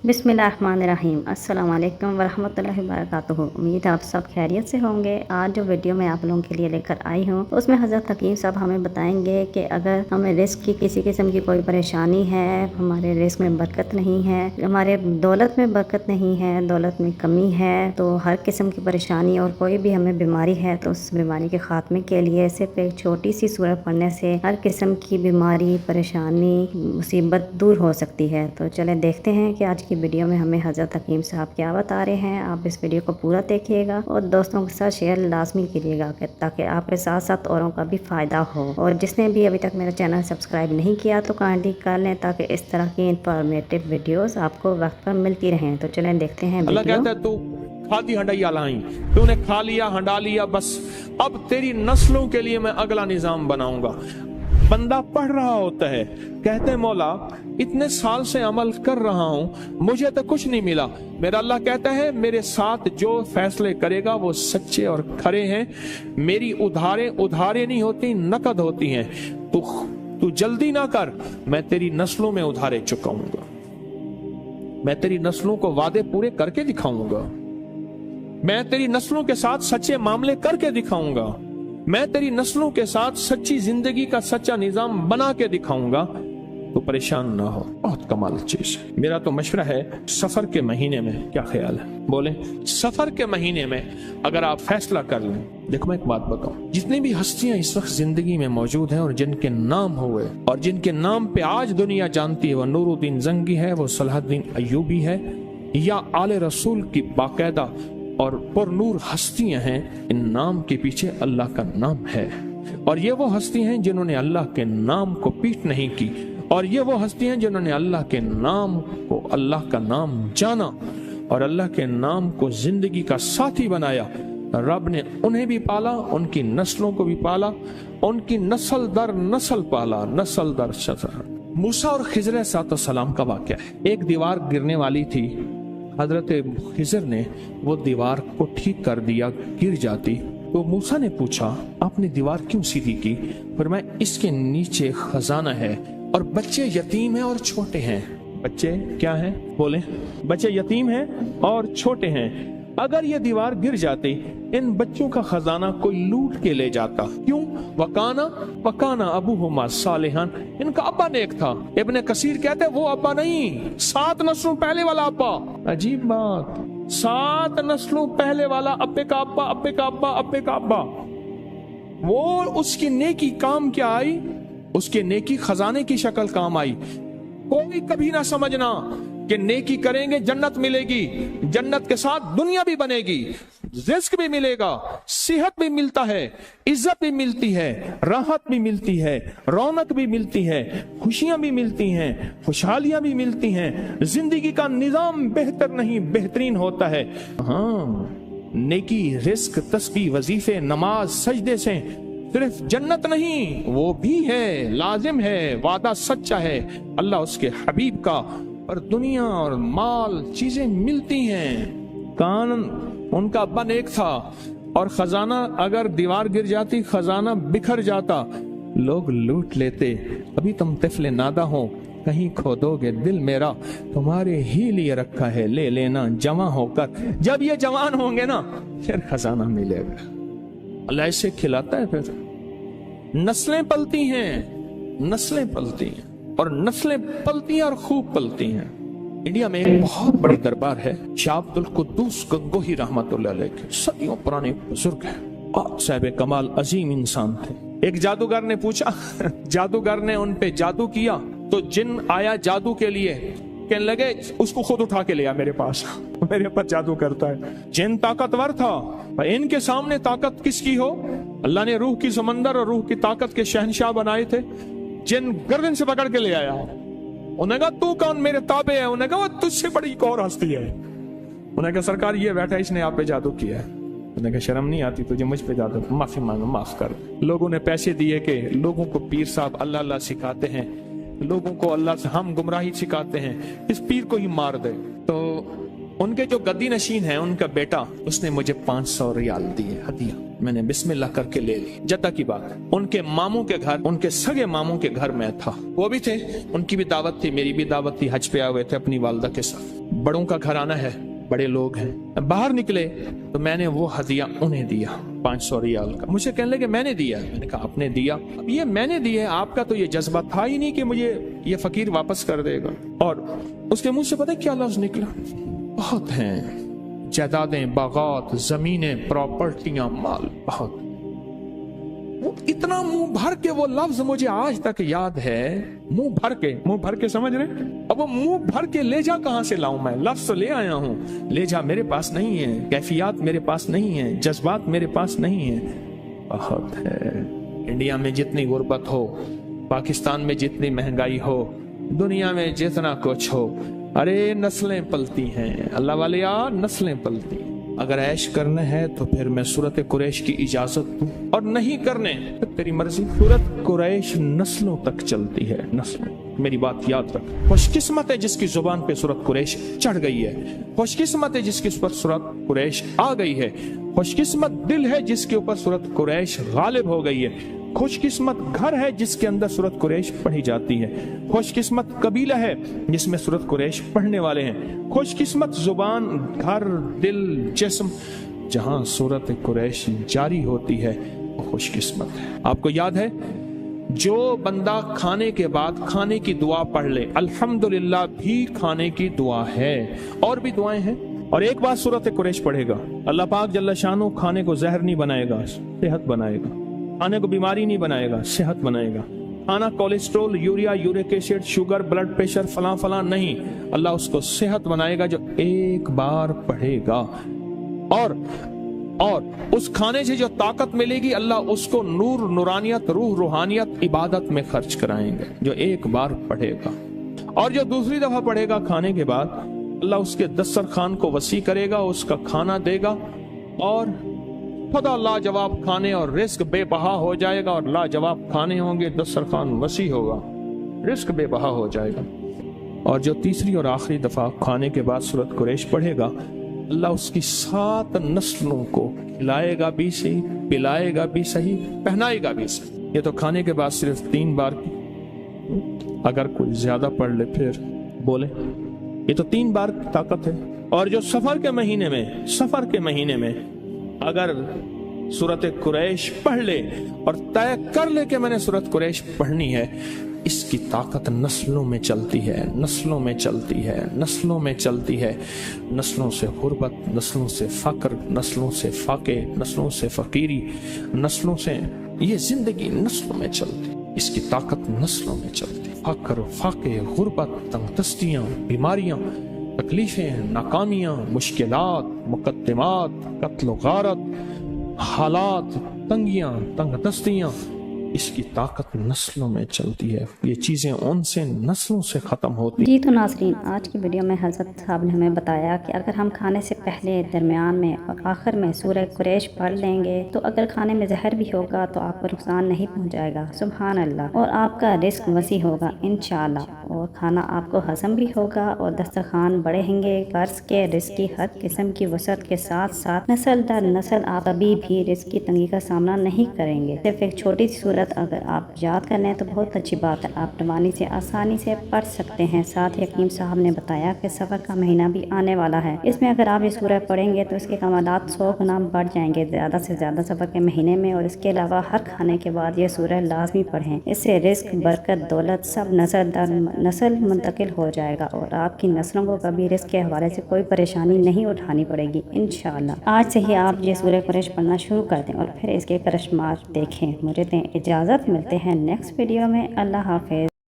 बिस्मिल्लाहिर्रहमानिर्रहीम। अस्सलाम वालेकुम वरहमतुल्लाहि वबरकातुहू। उम्मीद है आप सब खैरियत से होंगे। आज जो वीडियो मैं आप लोगों के लिए लेकर आई हूँ उसमें हज़रत हकीम साहब हमें बताएंगे कि अगर हमें रिस्क की किसी किस्म की कोई परेशानी है, हमारे रिस्क में बरकत नहीं है, हमारे दौलत में बरकत नहीं है, दौलत में कमी है, तो हर किस्म की परेशानी और कोई भी हमें बीमारी है तो उस बीमारी के ख़ात्मे के लिए सिर्फ एक छोटी सी सूरत पढ़ने से हर किस्म की बीमारी, परेशानी, मुसीबत दूर हो सकती है। तो चलें देखते हैं कि आज की वीडियो में हमें हज़रत हकीम साहब क्या बता रहे हैं। आप इस वीडियो को पूरा देखिएगा और दोस्तों के साथ शेयर लाजमी कीजिएगा ताकि आपके साथ साथ औरों का भी फ़ायदा हो। और जिसने भी अभी तक मेरा चैनल सब्सक्राइब नहीं किया तो काइंडली कर लें ताकि इस तरह की इंफॉर्मेटिव वीडियोस आपको वक्त पर मिलती रहें। तो चलें देखते हैं अल्लाह वीडियो। कहता है तू खादी हंडाइया लाई, तूने खा लिया, हंडा लिया, बस अब तेरी नस्लों के लिए मैं अगला निजाम बनाऊंगा। बंदा पढ़ रहा होता है, कहते हैं मौला इतने साल से अमल कर रहा हूं, मुझे तो कुछ नहीं मिला। मेरा अल्लाह कहता है मेरे साथ जो फैसले करेगा वो सच्चे और खरे हैं। मेरी उधारे नहीं होती, नकद होती हैं। तू जल्दी ना कर, मैं तेरी नस्लों में उधारे चुकाऊंगा। मैं तेरी नस्लों को वादे पूरे करके दिखाऊंगा। मैं तेरी नस्लों के साथ सच्चे मामले करके दिखाऊंगा। मैं तेरी नस्लों के साथ सच्ची जिंदगी का सच्चा निजाम बना के दिखाऊंगा। तो परेशान ना हो, बहुत कमाल चीज है। मेरा तो मशवरा है सफर के महीने में, क्या ख्याल है? बोले सफर के महीने में अगर आप फैसला कर लें। देखो मैं एक बात बताऊं, जितनी भी हस्तियां इस वक्त जिंदगी में मौजूद हैं और जिनके नाम हुए और जिनके नाम पे आज दुनिया जानती है, वो नूरुद्दीन जंगी है, वो सलाहुद्दीन अय्यूबी है, या आले रसूल की बाकायदा और पुरनूर हस्तियां हैं। इन नाम के पीछे अल्लाह का नाम है और ये वो हस्ती हैं जिन्होंने अल्लाह के नाम को पीठ नहीं की, और ये वो हस्ती हैं जिन्होंने अल्लाह के नाम को, अल्लाह का नाम जाना और अल्लाह के नाम को जिंदगी का साथी बनाया। रब ने उन्हें भी पाला, उनकी नस्लों को भी पाला, उनकी नस्ल दर नस्ल पाला, नस्ल दर नस्ल। मूसा और खिजर अलैहिस्सलाम का वाक़या है। एक दीवार गिरने वाली थी, हजरत खिजर ने वो दीवार को ठीक कर दिया, गिर जाती तो मूसा ने पूछा आपने दीवार क्यों सीधी की? फरमाया इसके नीचे खजाना है और बच्चे यतीम हैं और छोटे हैं। बच्चे क्या हैं? बोले बच्चे यतीम हैं और छोटे हैं। अगर ये दीवार गिर जाती, इन बच्चों का खजाना कोई लूट के ले जाता। क्यों? वकाना अबूहुमा सालिहान, इनका अब्बा नेक था। इब्ने कसीर कहते हैं वो अब्बा नहीं, 7 नस्लों पहले वाला अब्बा। अजीब बात, 7 नस्लों पहले वाला अब्बे का अब्बा, अब्बे का अब्बा, अब्बे का अब्बा। वो उसकी नेकी काम क्या आई? उसके नेकी खजाने की शक्ल काम आई। कोई कभी ना समझना कि नेकी करेंगे जन्नत मिलेगी, जन्नत के साथ दुनिया भी बनेगी, रिस्क भी मिलेगा, सेहत भी मिलता है, इज्जत भी मिलती है, राहत भी मिलती है, रौनक भी मिलती है, खुशियां भी मिलती हैं, खुशहालियां भी मिलती हैं। जिंदगी का निजाम बेहतर नहीं बेहतरीन होता है। हाँ, नेकी, रिस्क, तस्बीह, वजीफे, नमाज, सजदे से सिर्फ जन्नत नहीं, वो भी है, लाजिम है, वादा सच्चा है अल्लाह उसके हबीब का, और दुनिया और माल चीजें मिलती हैं। कान उनका अब्बा नेक था और खजाना, अगर दीवार गिर जाती, खजाना बिखर जाता, लोग लूट लेते। अभी तुम तिफले नादा हो, कहीं खोदोगे दिल मेरा, तुम्हारे ही लिए रखा है, ले लेना जमा होकर। जब ये जवान होंगे ना फिर खजाना मिलेगा। अल्लाह ऐसे खिलाता है। फिर नस्लें पलती हैं, नस्लें पलती हैं और नस्लें पलती हैं और खूब पलती हैं। इंडिया में एक बहुत बड़ी दरबार है, शाह अब्दुल कुद्दूस गंगोही रहमतुल्लाह अलैह के, सदियों पुराने बुजुर्ग हैं, बहुत साहिब कमाल अजीम इंसान थे। एक जादूगर ने पूछा जादूगर ने उन पे जादू किया तो जिन आया जादू के लिए, कहने लगे उसको खुद उठा के लिया मेरे पास, मेरे पर जादू करता है। जिन ताकतवर था, इनके सामने ताकत किसकी हो? अल्लाह ने रूह की समंदर और रूह की ताकत के शहनशाह बनाए थे। जिन गर्दन से पकड़ के ले आया, उन्हें कहा तू कौन, मेरे ताबे है। उन्हें कहा वो तुझसे बड़ी एक और हस्ती है। उन्हें कहा सरकार ये बैठा, इसने आप पे जादू किया है। उन्हें कहा शर्म नहीं आती तुझे मुझ पे जादू? माफी मांगो, माफ कर। लोगों ने पैसे दिए कि लोगों को पीर साहब अल्लाह अल्लाह सिखाते हैं, लोगों को अल्लाह से हम गुमराही सिखाते हैं, इस पीर को ही मार दे। तो उनके जो गद्दी नशीन है, उनका बेटा, उसने मुझे 500 रियाल दिए हदिया। मैंने बिस्मिल्लाह करके ले ली। जद्दा की बात है, उनके मामू के घर, उनके सगे मामू के घर में था, वो भी थे, उनकी भी दावत थी, मेरी भी दावत थी। हज पे आए हुए थे अपनी वालदा के साथ। बड़ों का घराना है, बड़े लोग हैं। बाहर निकले तो मैंने वो हदिया उन्हें दिया 500 रियाल का। मुझे कहने लगे मैंने दिया। मैंने कहा आपने दिया? अब ये मैंने दिए, आपका तो ये जज्बा था ही नहीं कि मुझे ये फकीर वापस कर देगा। और उसके मुंह से पता है क्या लफ्ज निकला? बहुत हैं, जायदादें, बागात, जमीनें, प्रॉपर्टियां, माल बहुत। वो इतना मुंह भर के वो लफ्ज मुझे आज तक याद है। मुंह भर के समझ रहे? अब वो मुंह भर के ले जा कहां से लाऊं मैं? लफ्ज तो ले आया हूं, ले जा मेरे पास नहीं है, कैफियत मेरे पास नहीं है, जज्बात मेरे पास नहीं है। बहुत है। इंडिया में जितनी गुर्बत हो, पाकिस्तान में जितनी महंगाई हो, दुनिया में जितना कुछ हो, अरे नस्लें पलती हैं अल्लाह वाले यार, नस्लें पलती हैं। अगर ऐश करना है तो फिर मैं सूरत कुरैश की इजाजत दूं, और नहीं करने तो तेरी मर्जी। सूरत कुरैश नस्लों तक चलती है, नस्लों। मेरी बात याद रख। खुशकिस्मत है जिसकी जुबान पे सूरत कुरैश चढ़ गई है, खुशकिस्मत है जिसके ऊपर सूरत कुरैश आ गई है, खुशकिस्मत दिल है जिसके ऊपर सूरत कुरैश गालिब हो गई है, खुशकिस्मत घर है जिसके अंदर सूरत कुरैश पढ़ी जाती है, खुशकिस्मत कबीला है जिसमें सूरत कुरैश पढ़ने वाले हैं, खुशकिस्मत जुबान, घर, दिल, जिस्म जहां सूरत कुरैश जारी होती है वो खुशकिस्मत है। आपको याद है, जो बंदा खाने के बाद खाने की दुआ पढ़ ले, अल्हम्दुलिल्लाह भी खाने की दुआ है, और भी दुआएं हैं। और एक बार सूरत कुरैश पढ़ेगा, अल्लाह पाक जल्ला शानो खाने को जहर नहीं बनाएगा, सेहत बनाएगा। खाने को बीमारी नहीं बनाएगा, सेहत बनाएगा। खाना cholesterol, urea, uric acid, sugar, blood pressure, फला फला नहीं, अल्लाह उसको सेहत बनाएगा जो एक बार पढ़ेगा। और उस खाने से जो ताकत मिलेगी, अल्लाह उसको नूर, नूरानियत, रूह, रूहानियत, इबादत में खर्च कराएंगे जो एक बार पढ़ेगा। और जो दूसरी दफा पढ़ेगा खाने के बाद, अल्लाह उसके दस्तरखान को वसी करेगा, उसका खाना देगा, और खुदा लाजवाब खाने और रिस्क बेबहा हो जाएगा। और लाजवाब खाने होंगे, दस्तरखान वसी होगा, रिस्क बेबहा हो जाएगा। और जो तीसरी और आखिरी दफा खाने के बाद सूरत कुरैश पढ़ेगा, अल्लाह उसकी 7 नस्लों को खिलाएगा भी सही, पिलाएगा भी सही, पहनाएगा भी सही। ये तो खाने के बाद सिर्फ 3 बार की, अगर कोई ज्यादा पढ़ ले फिर बोले। ये तो 3 बार की ताकत है। और जो सफर के महीने में अगर सूरत कुरैश पढ़ ले और तय कर ले कि मैंने सूरत कुरैश पढ़नी है, इसकी ताकत नस्लों में चलती है, नस्लों में चलती है, नस्लों में चलती है। नस्लों से गुर्बत, नस्लों से फक्र, नस्लों से फाके, नस्लों से फकीरी, नस्लों से ये जिंदगी नस्लों में चलती, इसकी ताकत नस्लों में चलती। फक्र, फाके, गुर्बत, तंगदस्तियां, बीमारियां, तकलीफें, नाकामियां, मुश्किलात, मुकद्दमात, कत्ल गारत, हालात, तंगियां, तंगदस्तियां, इसकी ताकत नस्लों में चलती है। ये चीज़ें उनसे नस्लों से ख़त्म होती। जी तो नाज़रीन, आज की वीडियो में हज़रत साहब ने हमें बताया कि अगर हम खाने से पहले, दरमियान में और आखिर में सूरह कुरैश पढ़ लेंगे तो अगर खाने में जहर भी होगा तो आपको नुकसान नहीं पहुंचाएगा, सुभान अल्लाह। और आपका रिस्क वसी होगा इंशाअल्लाह, और खाना आपको हजम भी होगा और दस्तरखान बढ़ेंगे। कर्ज के रिस्क की हर किस्म की वसअत के साथ साथ नस्ल दर नस्ल आप कभी भी रिस्क की तंगी का सामना नहीं करेंगे। सिर्फ एक छोटी सी सूरत अगर आप याद कर लें तो बहुत अच्छी बात है, आप रवानी से आसानी से पढ़ सकते हैं। साथ ही हकीम साहब ने बताया कि सफ़र का महीना भी आने वाला है, इसमें अगर आप ये सूरह पढ़ेंगे तो इसके कमालात 100 गुना बढ़ जाएंगे ज़्यादा से ज़्यादा सफ़र के महीने में। और इसके अलावा हर खाने के बाद ये सूरह लाजमी पढ़ें, इससे रिस्क, बरकत, दौलत सब नस्ल दर नस्ल मुंतकिल हो जाएगा और आपकी नस्लों को कभी रिस्क के हवाले से कोई परेशानी नहीं उठानी पड़ेगी इंशाअल्लाह। आज से ही आप ये सूरह कुरैश पढ़ना शुरू कर दें और फिर इसके करशमात देखें। मुझे दें इजाज़त, मिलते हैं नेक्स्ट वीडियो में। अल्लाह हाफिज़।